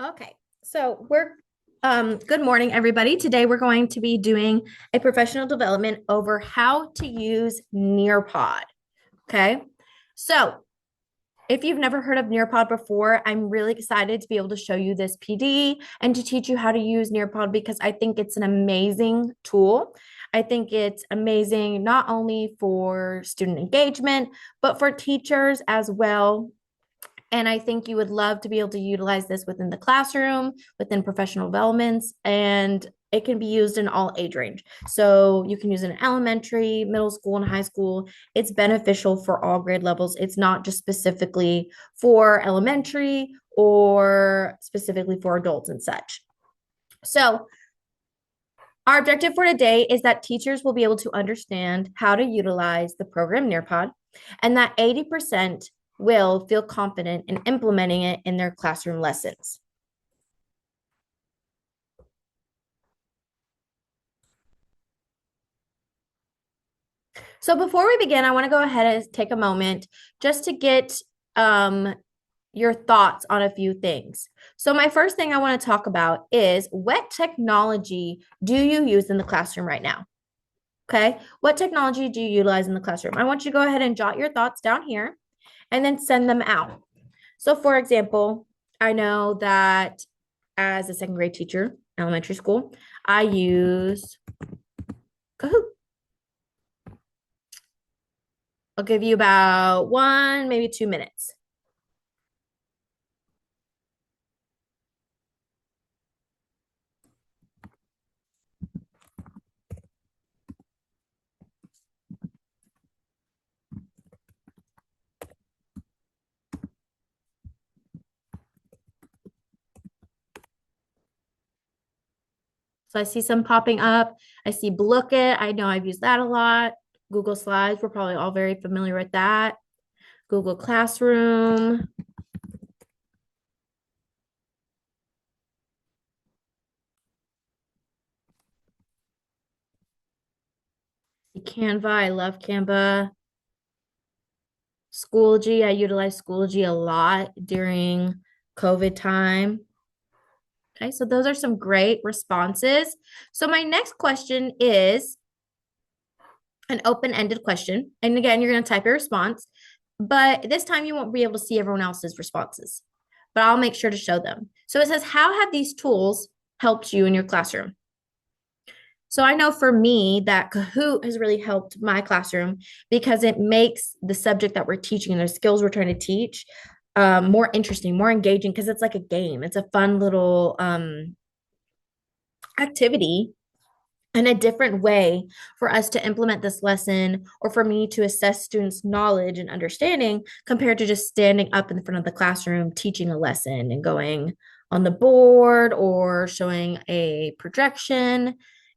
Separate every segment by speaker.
Speaker 1: Okay, so good morning, everybody. Today we're going to be doing a professional development over how to use Nearpod. Okay, so if you've never heard of Nearpod before, I'm really excited to be able to show you this PD and to teach you how to use Nearpod because I think it's an amazing tool. I think it's amazing not only for student engagement, but for teachers as well. And I think you would love to be able to utilize this within the classroom, within professional developments, and it can be used in all age range. So you can use it in elementary, middle school, and high school. It's beneficial for all grade levels. It's not just specifically for elementary or specifically for adults and such. So our objective for today is that teachers will be able to understand how to utilize the program Nearpod and that 80% will feel confident in implementing it in their classroom lessons. So before we begin, I want to go ahead and take a moment just to get your thoughts on a few things. So my first thing I want to talk about is what technology do you use in the classroom right now? Okay. What technology do you utilize in the classroom? I want you to go ahead and jot your thoughts down here and then send them out. So, for example, I know that as a second grade teacher, elementary school, I use Kahoot. I'll give you about one, maybe 2 minutes. So I see some popping up. I see Blooket. I know I've used that a lot. Google Slides, we're probably all very familiar with that. Google Classroom, Canva. I love Canva. Schoology, I utilize Schoology a lot during COVID time. Okay, so those are some great responses. So my next question is an open-ended question. And again, you're going to type your response, but this time you won't be able to see everyone else's responses, but I'll make sure to show them. So it says, how have these tools helped you in your classroom? So I know for me that Kahoot has really helped my classroom because it makes the subject that we're teaching and the skills we're trying to teach more interesting, more engaging because it's like a game. It's a fun little activity and a different way for us to implement this lesson or for me to assess students' knowledge and understanding compared to just standing up in front of the classroom teaching a lesson and going on the board or showing a projection.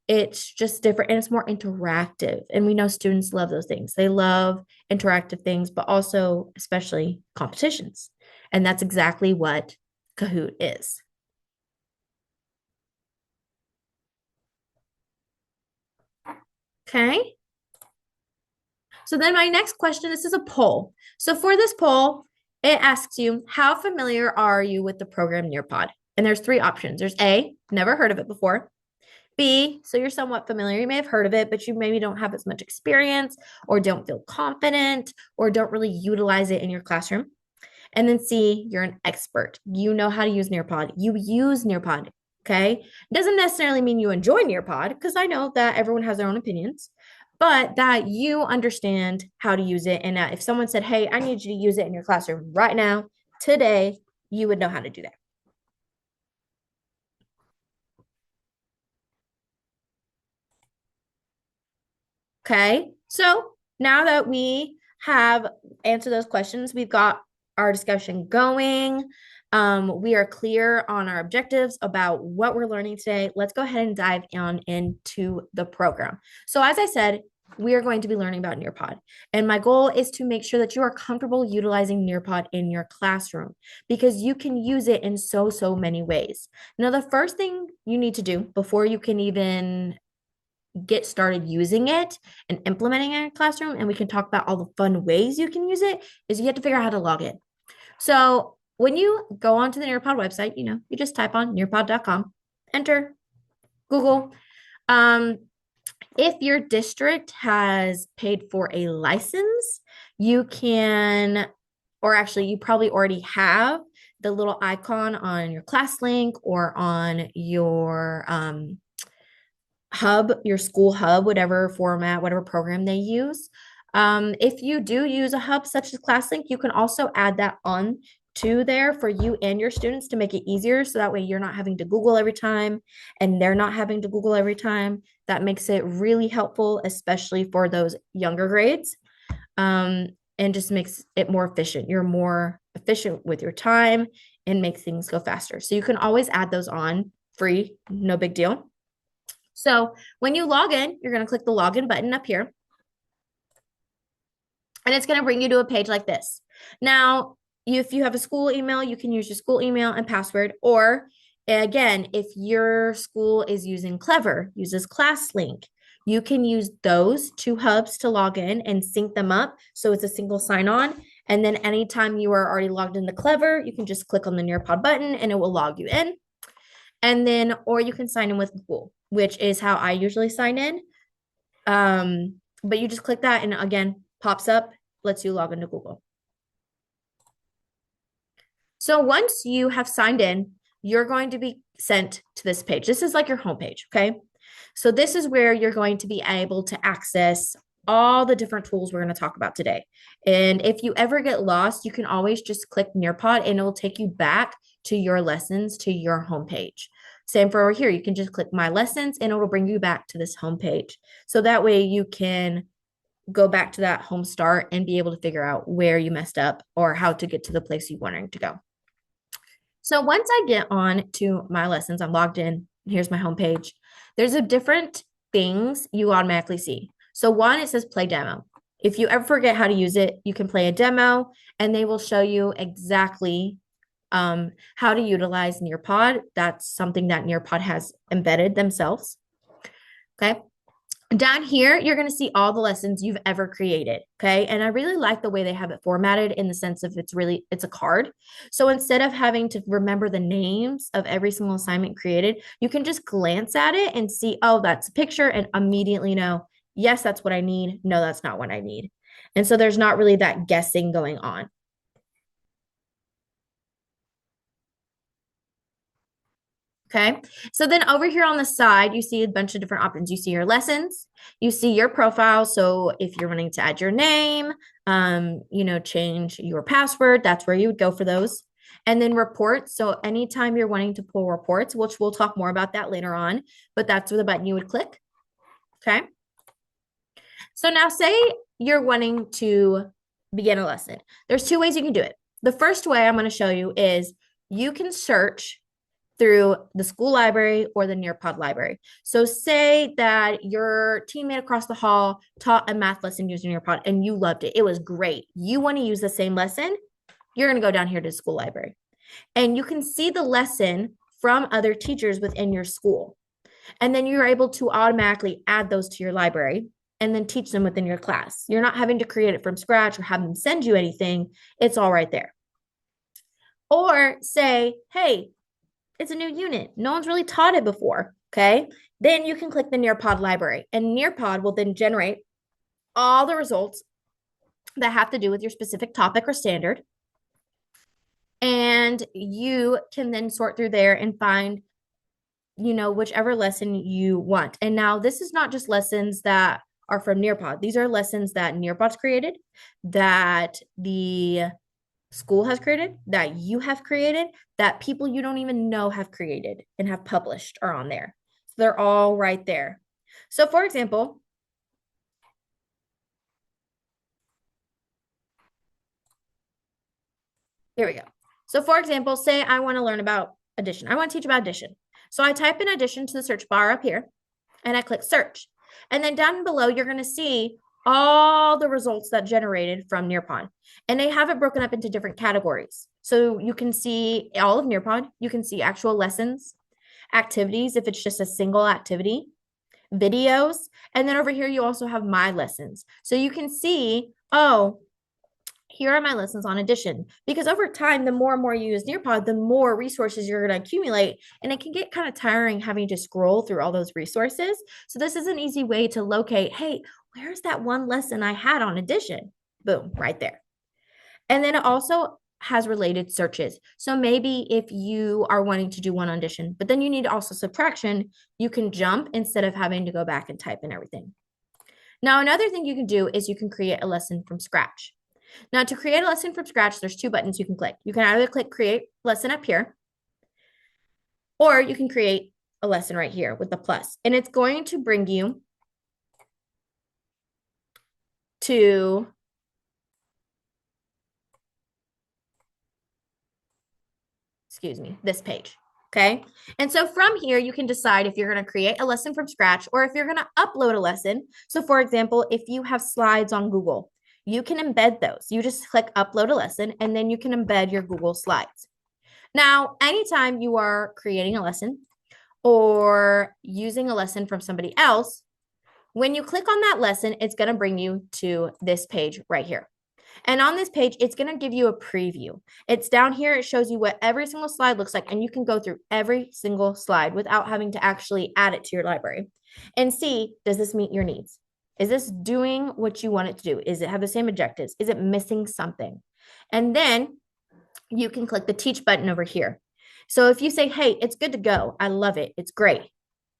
Speaker 1: It's just different and it's more interactive. And we know students love those things. They love interactive things, but also, especially competitions. And that's exactly what Kahoot is. Okay. So then my next question, this is a poll. So for this poll, it asks you, how familiar are you with the program Nearpod? And there's three options. There's A, never heard of it before. B, so you're somewhat familiar. You may have heard of it, but you maybe don't have as much experience or don't feel confident or don't really utilize it in your classroom. And then C, you're an expert. You know how to use Nearpod. You use Nearpod. Okay. Doesn't necessarily mean you enjoy Nearpod because I know that everyone has their own opinions, but that you understand how to use it. And that if someone said, hey, I need you to use it in your classroom right now, today, you would know how to do that. Okay. So now that we have answered those questions, we've got our discussion going. We are clear on our objectives about what we're learning today. Let's go ahead and dive on into the program. So, as I said, we are going to be learning about Nearpod. And my goal is to make sure that you are comfortable utilizing Nearpod in your classroom because you can use it in so many ways. Now, the first thing you need to do before you can even get started using it and implementing it in a classroom, and we can talk about all the fun ways you can use it, is you have to figure out how to log in. So when you go onto the Nearpod website, you just type on nearpod.com, enter Google. If your district has paid for a license, you can, or actually, you probably already have the little icon on your ClassLink or on your hub, your school hub, whatever format, whatever program they use. If you do use a hub such as ClassLink, you can also add that on to there for you and your students to make it easier. So that way you're not having to Google every time and they're not having to Google every time. That makes it really helpful, especially for those younger grades. And just makes it more efficient. You're more efficient with your time and makes things go faster. So you can always add those on free, no big deal. So when you log in, you're going to click the login button up here. And it's going to bring you to a page like this. Now, if you have a school email, you can use your school email and password. Or again, if your school is using Clever, uses ClassLink, you can use those two hubs to log in and sync them up. So it's a single sign-on. And then anytime you are already logged into Clever, you can just click on the Nearpod button and it will log you in. And then, or you can sign in with Google, which is how I usually sign in. But you just click that and again, pops up, lets you log into Google. So once you have signed in, you're going to be sent to this page. This is like your homepage, okay? So this is where you're going to be able to access all the different tools we're going to talk about today. And if you ever get lost, you can always just click Nearpod and it will take you back to your lessons, to your homepage. Same for over here. You can just click My Lessons and it will bring you back to this homepage. So that way you can go back to that home start and be able to figure out where you messed up or how to get to the place you wanted to go. So once I get on to My Lessons, I'm logged in. Here's my homepage. There's a different things you automatically see. So one, it says play demo. If you ever forget how to use it, you can play a demo and they will show you exactly how to utilize Nearpod. That's something that Nearpod has embedded themselves. Okay. Down here, you're going to see all the lessons you've ever created. Okay. And I really like the way they have it formatted in the sense of it's a card. So instead of having to remember the names of every single assignment created, you can just glance at it and see, oh, that's a picture and immediately know, yes, that's what I need. No, that's not what I need. And so there's not really that guessing going on. Okay. So then over here on the side, you see a bunch of different options. You see your lessons, you see your profile. So if you're wanting to add your name, change your password, that's where you would go for those. And then reports. So anytime you're wanting to pull reports, which we'll talk more about that later on, but that's where the button you would click. Okay. So now say you're wanting to begin a lesson. There's two ways you can do it. The first way I'm going to show you is you can search through the school library or the Nearpod library. So say that your teammate across the hall taught a math lesson using Nearpod and you loved it. It was great. You want to use the same lesson, you're going to go down here to the school library. And you can see the lesson from other teachers within your school. And then you're able to automatically add those to your library and then teach them within your class. You're not having to create it from scratch or have them send you anything. It's all right there. Or say, hey, it's a new unit. No one's really taught it before. Okay. Then you can click the Nearpod library and Nearpod will then generate all the results that have to do with your specific topic or standard. And you can then sort through there and find, whichever lesson you want. And now this is not just lessons that are from Nearpod. These are lessons that Nearpod's created, that the school has created, that you have created, that people you don't even know have created and have published are on there. So they're all right there. So for example, here we go. So for example, say I want to learn about addition. I want to teach about addition. So I type in addition to the search bar up here and I click search. And then down below, you're going to see all the results that generated from Nearpod. And they have it broken up into different categories. So you can see all of Nearpod. You can see actual lessons, activities, if it's just a single activity, videos. And then over here, you also have My Lessons. So you can see, oh, here are my lessons on addition. Because over time, the more and more you use Nearpod, the more resources you're going to accumulate. And it can get kind of tiring having to scroll through all those resources. So this is an easy way to locate, hey, where's that one lesson I had on addition? Boom, right there. And then it also has related searches. So maybe if you are wanting to do one on addition, but then you need also subtraction, you can jump instead of having to go back and type in everything. Now, another thing you can do is you can create a lesson from scratch. Now, to create a lesson from scratch, there's two buttons you can click. You can either click create lesson up here, or you can create a lesson right here with the plus. And it's going to bring you to this page. Okay. And so from here, you can decide if you're going to create a lesson from scratch or if you're going to upload a lesson. So, for example, if you have slides on Google, you can embed those. You just click upload a lesson and then you can embed your Google Slides. Now, anytime you are creating a lesson or using a lesson from somebody else, when you click on that lesson, it's going to bring you to this page right here. And on this page, it's going to give you a preview. It's down here. It shows you what every single slide looks like, and you can go through every single slide without having to actually add it to your library and see, does this meet your needs? Is this doing what you want it to do? Is it have the same objectives? Is it missing something? And then you can click the teach button over here. So if you say, hey, it's good to go, I love it, it's great,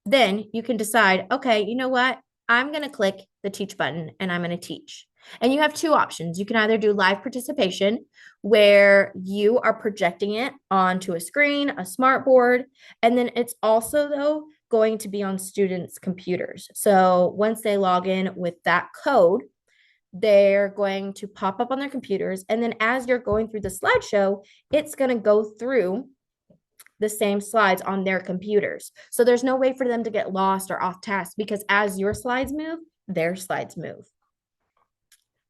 Speaker 1: then you can decide, okay, you know what? I'm going to click the teach button and I'm going to teach. And you have two options. You can either do live participation, where you are projecting it onto a screen, a smart board, and then it's also, though, going to be on students' computers. So once they log in with that code, they're going to pop up on their computers. And then as you're going through the slideshow, it's going to go through the same slides on their computers. So there's no way for them to get lost or off task, because as your slides move, their slides move.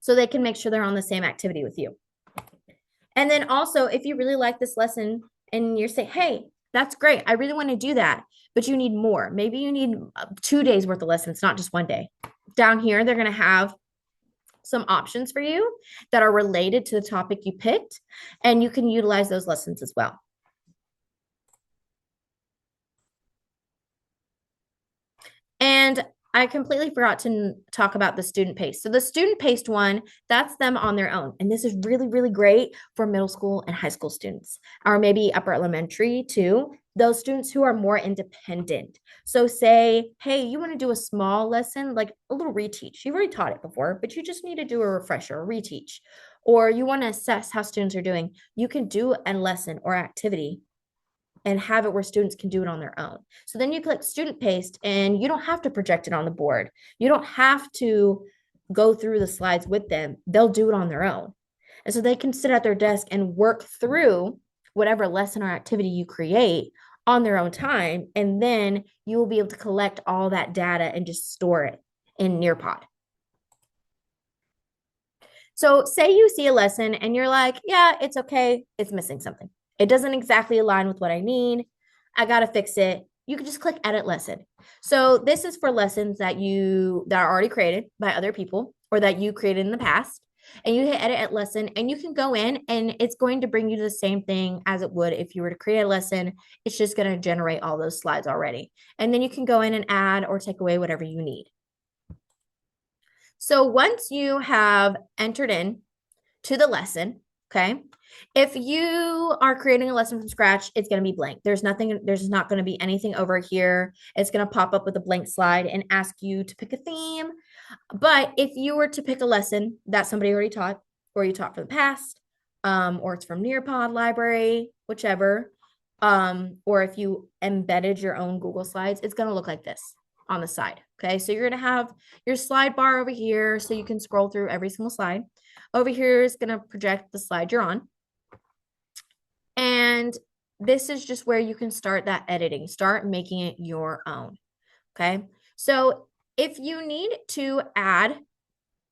Speaker 1: So they can make sure they're on the same activity with you. And then also, if you really like this lesson and you're saying, hey, that's great, I really want to do that, but you need more. Maybe you need 2 days worth of lessons, not just 1 day. Down here, they're going to have some options for you that are related to the topic you picked, and you can utilize those lessons as well. And I completely forgot to talk about the student paced. So the student paced one, that's them on their own. And this is really, really great for middle school and high school students, or maybe upper elementary too. Those students who are more independent. So say, hey, you want to do a small lesson, like a little reteach. You've already taught it before, but you just need to do a refresher, a reteach. Or you want to assess how students are doing. You can do a lesson or activity and have it where students can do it on their own. So then you click student paced and you don't have to project it on the board. You don't have to go through the slides with them. They'll do it on their own. And so they can sit at their desk and work through whatever lesson or activity you create on their own time. And then you will be able to collect all that data and just store it in Nearpod. So say you see a lesson and you're like, yeah, it's okay, it's missing something. It doesn't exactly align with what I need. I got to fix it. You can just click edit lesson. So this is for lessons that are already created by other people or that you created in the past. And you hit edit lesson and you can go in and it's going to bring you to the same thing as it would if you were to create a lesson. It's just going to generate all those slides already. And then you can go in and add or take away whatever you need. So once you have entered in to the lesson, okay, if you are creating a lesson from scratch, it's going to be blank. There's not going to be anything over here. It's going to pop up with a blank slide and ask you to pick a theme. But if you were to pick a lesson that somebody already taught, or you taught for the past, or it's from Nearpod library, whichever, or if you embedded your own Google Slides, it's going to look like this on the side. Okay, so you're going to have your slide bar over here so you can scroll through every single slide. Over here is going to project the slide you're on. And this is just where you can start that editing, start making it your own. Okay, so if you need to add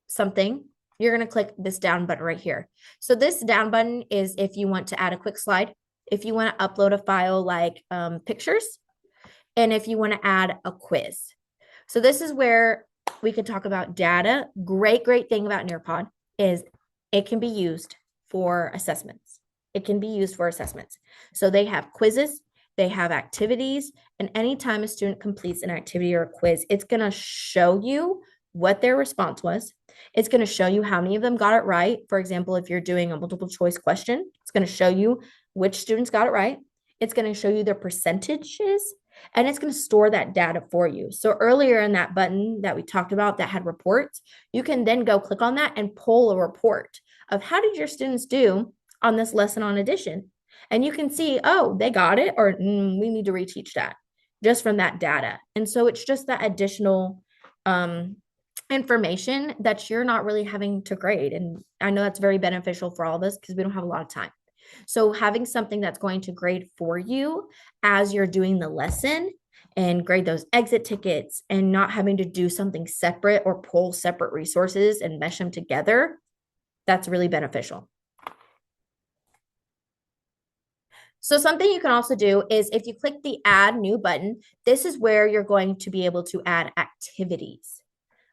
Speaker 1: something, you're going to click this down button right here. So this down button is if you want to add a quick slide, if you want to upload a file like pictures, and if you want to add a quiz. So this is where we can talk about data. Great thing about Nearpod is it can be used for assessments. It can be used for assessments. So they have quizzes, they have activities, and anytime a student completes an activity or a quiz, it's going to show you what their response was. It's going to show you how many of them got it right. For example, if you're doing a multiple choice question, it's going to show you which students got it right. It's going to show you their percentages, and it's going to store that data for you. So earlier in that button that we talked about that had reports, you can then go click on that and pull a report of how did your students do on this lesson on addition. And you can see, oh, they got it, or we need to reteach that just from that data. And so it's just that additional information that you're not really having to grade. And I know that's very beneficial for all of us because we don't have a lot of time. So having something that's going to grade for you as you're doing the lesson and grade those exit tickets and not having to do something separate or pull separate resources and mesh them together, that's really beneficial. So something you can also do is if you click the add new button, this is where you're going to be able to add activities.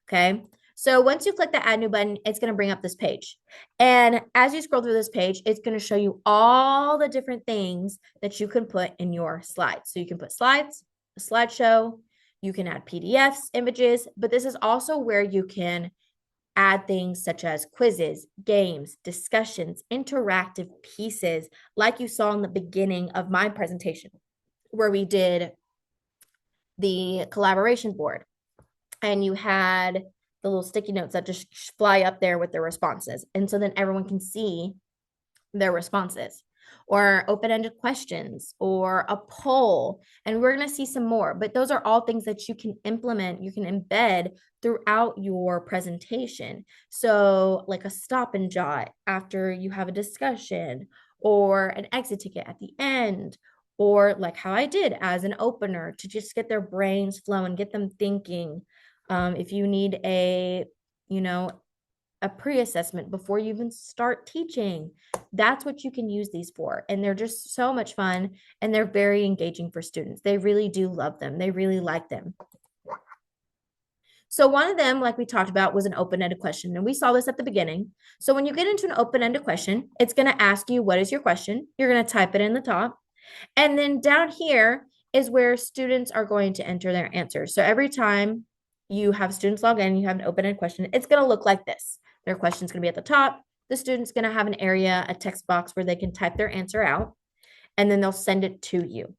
Speaker 1: Okay. So once you click the add new button, it's going to bring up this page. And as you scroll through this page, it's going to show you all the different things that you can put in your slides. So you can put slides, a slideshow, you can add PDFs, images, but this is also where you can add things such as quizzes, games, discussions, interactive pieces, like you saw in the beginning of my presentation, where we did the collaboration board and you had the little sticky notes that just fly up there with the responses. And so then everyone can see their responses, or open-ended questions, or a poll. And we're going to see some more, but those are all things that you can implement, you can embed throughout your presentation. So like a stop and jot after you have a discussion, or an exit ticket at the end, or like how I did as an opener to just get their brains flowing, get them thinking. If you need a, a pre-assessment before you even start teaching, that's what you can use these for. And they're just so much fun, and they're very engaging for students. They really do love them. They really like them. So one of them, like we talked about, was an open-ended question. And we saw this at the beginning. So when you get into an open-ended question, it's going to ask you, what is your question? You're going to type it in the top. And then down here is where students are going to enter their answers. So every time you have students log in, you have an open-ended question, it's going to look like this. Their question is going to be at the top. The student's going to have an area, a text box where they can type their answer out, and then they'll send it to you.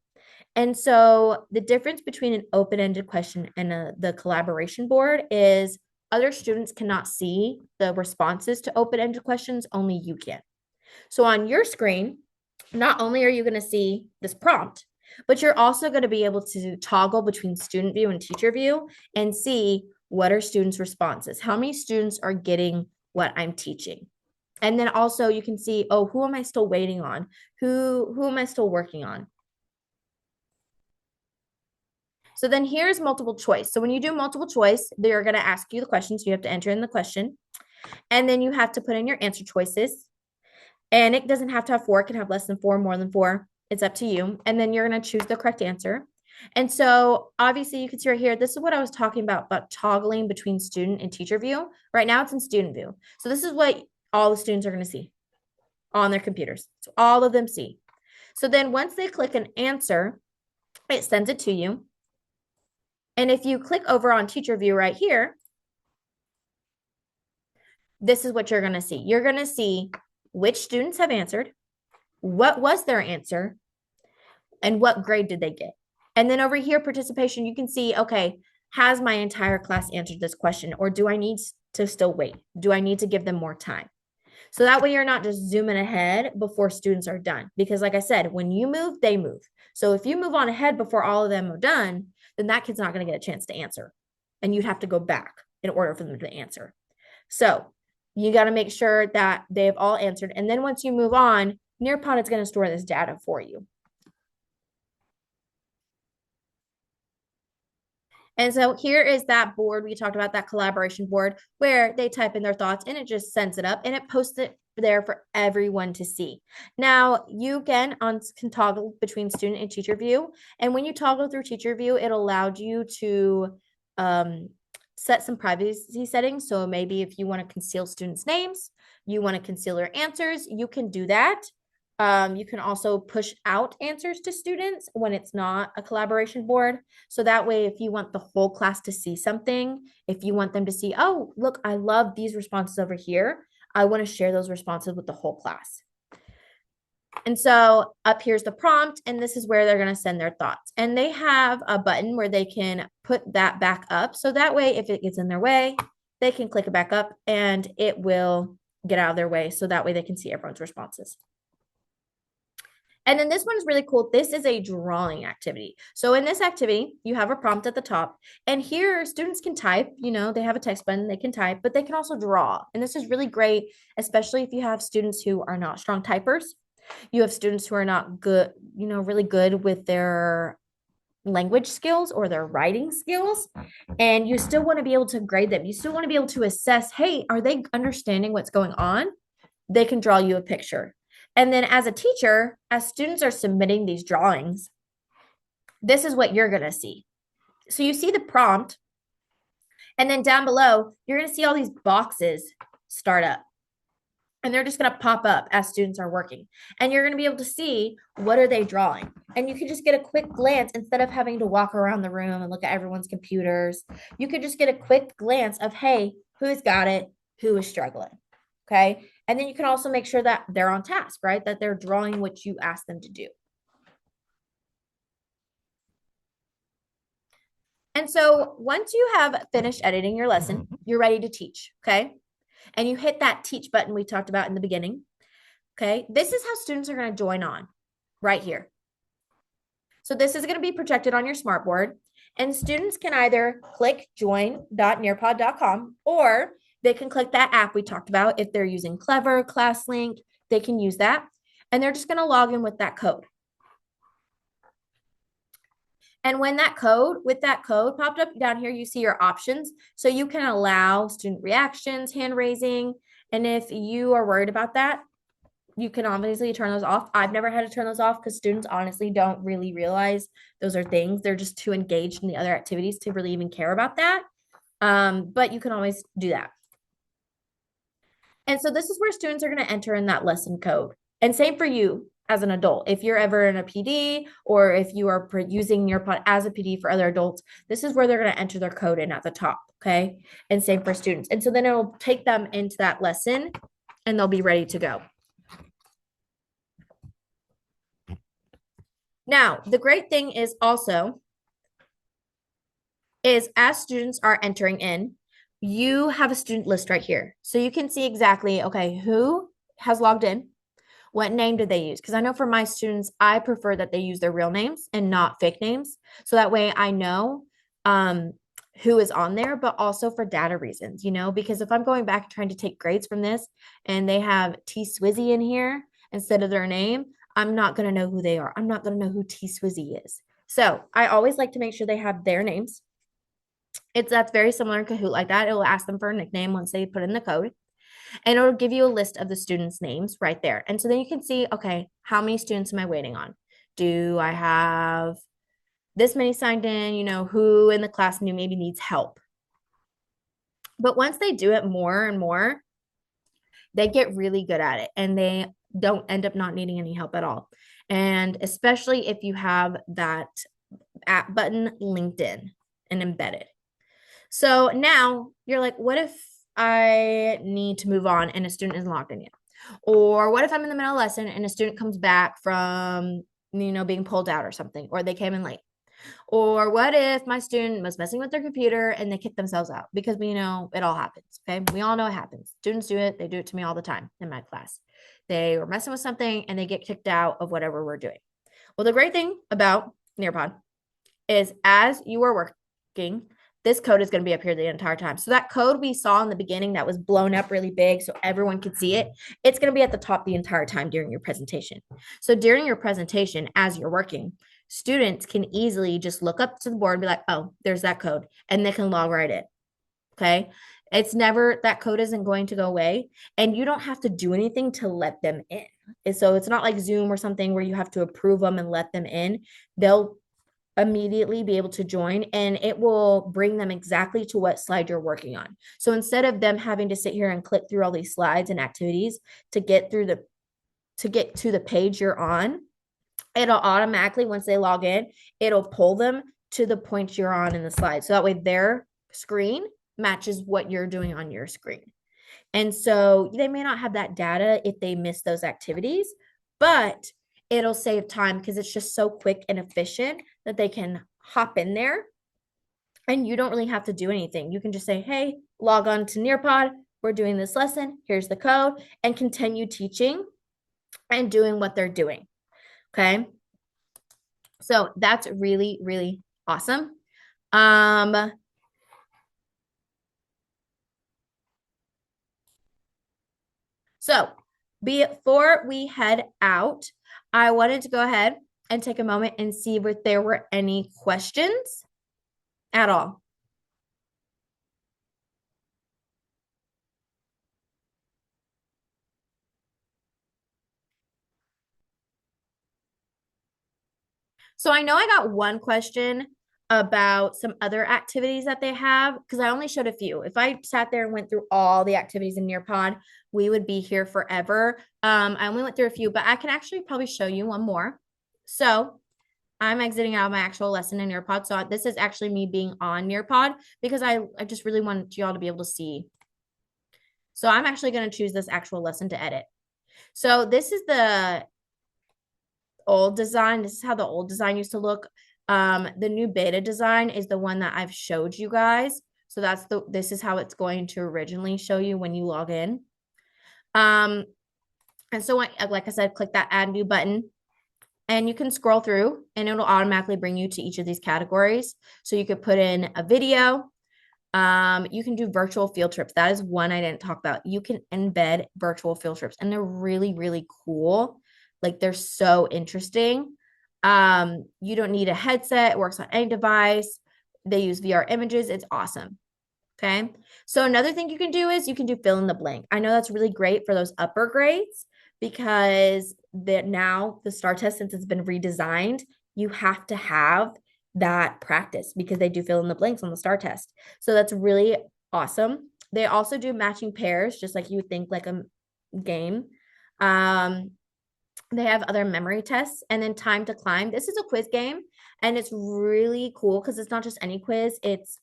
Speaker 1: And so the difference between an open-ended question and the collaboration board is other students cannot see the responses to open-ended questions, only you can. So on your screen, not only are you going to see this prompt, but you're also going to be able to toggle between student view and teacher view and see what are students' responses, how many students are getting what I'm teaching. And then also you can see, oh, who am I still waiting on? Who am I still working on? So then here's multiple choice. So when you do multiple choice, they're going to ask you the question. So you have to enter in the question. And then you have to put in your answer choices. And it doesn't have to have 4. It can have less than 4, more than 4. It's up to you. And then you're going to choose the correct answer. And so obviously you can see right here, this is what I was talking about toggling between student and teacher view. Right now it's in student view. So this is what all the students are going to see on their computers. So all of them see. So then once they click an answer, it sends it to you. And if you click over on teacher view right here, this is what you're going to see. You're going to see which students have answered, what was their answer, and what grade did they get. And then over here, participation, you can see, okay, has my entire class answered this question, or do I need to still wait? Do I need to give them more time? So that way you're not just zooming ahead before students are done. Because like I said, when you move, they move. So if you move on ahead before all of them are done, then that kid's not going to get a chance to answer. And you'd have to go back in order for them to answer. So you got to make sure that they've all answered. And then once you move on, Nearpod is going to store this data for you. And so here is that board. We talked about that collaboration board where they type in their thoughts and it just sends it up and it posts it there for everyone to see. Now, you again can toggle between student and teacher view. And when you toggle through teacher view, it allowed you to set some privacy settings. So maybe if you want to conceal students' names, you want to conceal your answers, you can do that. You can also push out answers to students when it's not a collaboration board. So that way, if you want the whole class to see something, if you want them to see, oh, look, I love these responses over here, I want to share those responses with the whole class. And so up here's the prompt, and this is where they're going to send their thoughts. And they have a button where they can put that back up. So that way, if it gets in their way, they can click it back up and it will get out of their way. So that way they can see everyone's responses. And then this one is really cool. This is a drawing activity. So in this activity, you have a prompt at the top, and here students can type, they have a text button, they can type, but they can also draw. And this is really great, especially if you have students who are not strong typers. You have students who are not good, really good with their language skills or their writing skills, and you still want to be able to grade them. You still want to be able to assess, hey, are they understanding what's going on? They can draw you a picture. And then as a teacher, as students are submitting these drawings, this is what you're going to see. So you see the prompt, and then down below, you're going to see all these boxes start up. And they're just going to pop up as students are working. And you're going to be able to see, what are they drawing? And you can just get a quick glance instead of having to walk around the room and look at everyone's computers. You could just get a quick glance of, hey, who's got it? Who is struggling? Okay. And then you can also make sure that they're on task, right? That they're drawing what you ask them to do. And so once you have finished editing your lesson, you're ready to teach. Okay. And you hit that teach button we talked about in the beginning. Okay. This is how students are going to join on right here. So this is going to be projected on your smartboard, and students can either click join.nearpod.com, or they can click that app we talked about. If they're using Clever, ClassLink, they can use that. And they're just going to log in with that code. And when with that code popped up down here, you see your options. So you can allow student reactions, hand raising. And if you are worried about that, you can obviously turn those off. I've never had to turn those off because students honestly don't really realize those are things. They're just too engaged in the other activities to really even care about that. But you can always do that. And so this is where students are going to enter in that lesson code. And same for you as an adult. If you're ever in a PD, or if you are using Nearpod as a PD for other adults, this is where they're going to enter their code in at the top. Okay. And same for students. And so then it'll take them into that lesson and they'll be ready to go. Now, the great thing is also is as students are entering in, you have a student list right here. So you can see exactly, okay, who has logged in, what name did they use? Because I know for my students, I prefer that they use their real names and not fake names. So that way I know who is on there, but also for data reasons, because if I'm going back and trying to take grades from this and they have T Swizzy in here instead of their name, I'm not going to know who they are. I'm not going to know who T Swizzy is. So I always like to make sure they have their names. That's very similar in Kahoot like that. It will ask them for a nickname once they put in the code, and it'll give you a list of the students' names right there. And so then you can see, okay, how many students am I waiting on? Do I have this many signed in? Who in the class maybe needs help? But once they do it more and more, they get really good at it, and they don't end up not needing any help at all. And especially if you have that app button linked in and embedded. So now you're like, what if I need to move on and a student isn't logged in yet? Or what if I'm in the middle of a lesson and a student comes back from, being pulled out or something, or they came in late? Or what if my student was messing with their computer and they kicked themselves out? Because we know it all happens. Okay. We all know it happens. Students do it. They do it to me all the time in my class. They were messing with something and they get kicked out of whatever we're doing. Well, the great thing about Nearpod is as you are working, this code is going to be up here the entire time. So that code we saw in the beginning that was blown up really big so everyone could see it, it's going to be at the top the entire time during your presentation. So during your presentation, as you're working, students can easily just look up to the board and be like, oh, there's that code, and they can log right in. Okay. That code isn't going to go away, and you don't have to do anything to let them in. So it's not like Zoom or something where you have to approve them and let them in. They'll immediately be able to join, and it will bring them exactly to what slide you're working on. So instead of them having to sit here and click through all these slides and activities to get to the page you're on, it'll automatically, once they log in, it'll pull them to the point you're on in the slide. So that way their screen matches what you're doing on your screen. And so they may not have that data if they miss those activities, but it'll save time because it's just so quick and efficient that they can hop in there and you don't really have to do anything. You can just say, hey, log on to Nearpod. We're doing this lesson. Here's the code, and continue teaching and doing what they're doing. Okay. So that's really, really awesome. So before we head out, I wanted to go ahead and take a moment and see if there were any questions at all. So I know I got one question about some other activities that they have because I only showed a few. If I sat there and went through all the activities in Nearpod, we would be here forever. I only went through a few, but I can actually probably show you one more. So I'm exiting out of my actual lesson in Nearpod. So this is actually me being on Nearpod because I just really wanted y'all to be able to see. So I'm actually going to choose this actual lesson to edit. So this is the old design. This is how the old design used to look. The new beta design is the one that I've showed you guys. So this is how it's going to originally show you when you log in. And so like I said, click that add new button and you can scroll through and it'll automatically bring you to each of these categories. So you could put in a video. You can do virtual field trips. That is one I didn't talk about. You can embed virtual field trips and they're really, really cool. Like they're so interesting. You don't need a headset. It works on any device. They use VR images. It's awesome. Okay. So another thing you can do is you can do fill in the blank. I know that's really great for those upper grades because now the STAR test, since it's been redesigned, you have to have that practice because they do fill in the blanks on the STAR test. So that's really awesome. They also do matching pairs, just like you would think like a game. They have other memory tests and then time to climb. This is a quiz game and it's really cool because it's not just any quiz. It's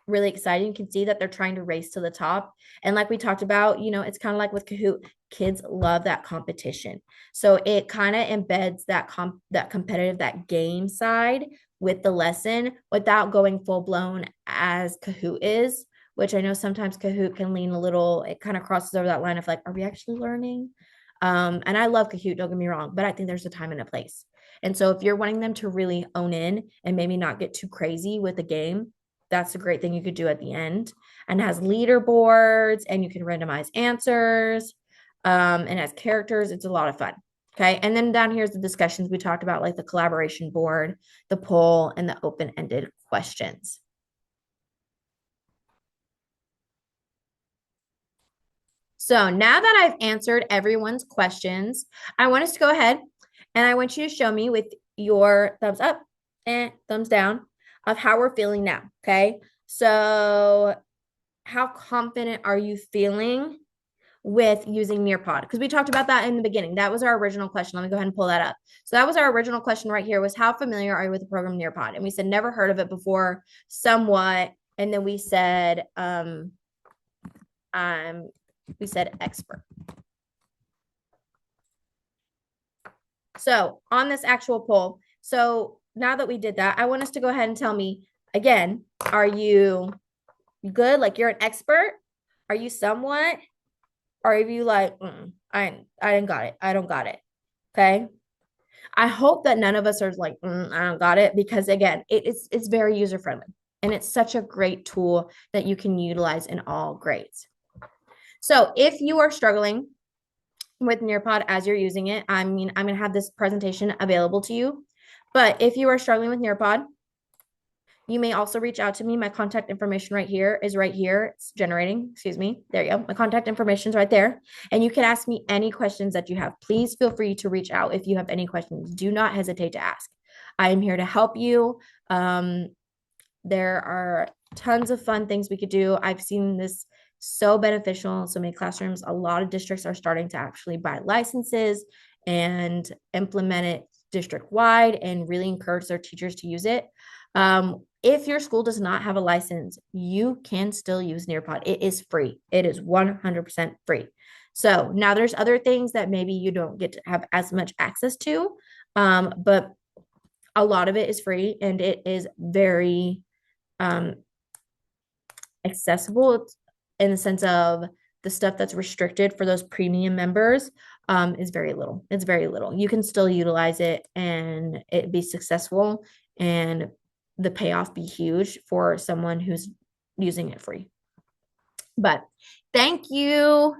Speaker 1: really exciting. You can see that they're trying to race to the top. And like we talked about, it's kind of like with Kahoot, kids love that competition. So it kind of embeds that competitive, that game side with the lesson without going full blown as Kahoot is, which I know sometimes Kahoot can lean a little, it kind of crosses over that line of like, are we actually learning? And I love Kahoot, don't get me wrong, but I think there's a time and a place. And so if you're wanting them to really own in and maybe not get too crazy with the game, that's a great thing you could do at the end. And has leaderboards and you can randomize answers and has characters. It's a lot of fun. Okay. And then down here's the discussions we talked about, like the collaboration board, the poll, and the open-ended questions. So now that I've answered everyone's questions, I want us to go ahead and I want you to show me with your thumbs up and thumbs down of how we're feeling now. Okay. So how confident are you feeling with using Nearpod? Because we talked about that in the beginning. That was our original question. Let me go ahead and pull that up. So that was our original question right here was how familiar are you with the program Nearpod? And we said never heard of it before, somewhat. And then we said expert. So on this actual poll, so now that we did that, I want us to go ahead and tell me again, are you good? Like you're an expert? Are you somewhat? Or are you like, I didn't got it. I don't got it. Okay. I hope that none of us are like, I don't got it, because again, it's very user friendly and it's such a great tool that you can utilize in all grades. So if you are struggling with Nearpod as you're using it, I'm going to have this presentation available to you. But if you are struggling with Nearpod, you may also reach out to me. My contact information is right here. It's generating, excuse me. There you go. My contact information is right there. And you can ask me any questions that you have. Please feel free to reach out if you have any questions. Do not hesitate to ask. I am here to help you. There are tons of fun things we could do. I've seen this so beneficial in so many classrooms. A lot of districts are starting to actually buy licenses and implement it district wide and really encourage their teachers to use it. If your school does not have a license, you can still use Nearpod. It is free. It is 100% free. So now there's other things that maybe you don't get to have as much access to, but a lot of it is free and it is very um, accessible in the sense of the stuff that's restricted for those premium members is very little. It's very little. You can still utilize it and it be successful and the payoff be huge for someone who's using it free. But thank you.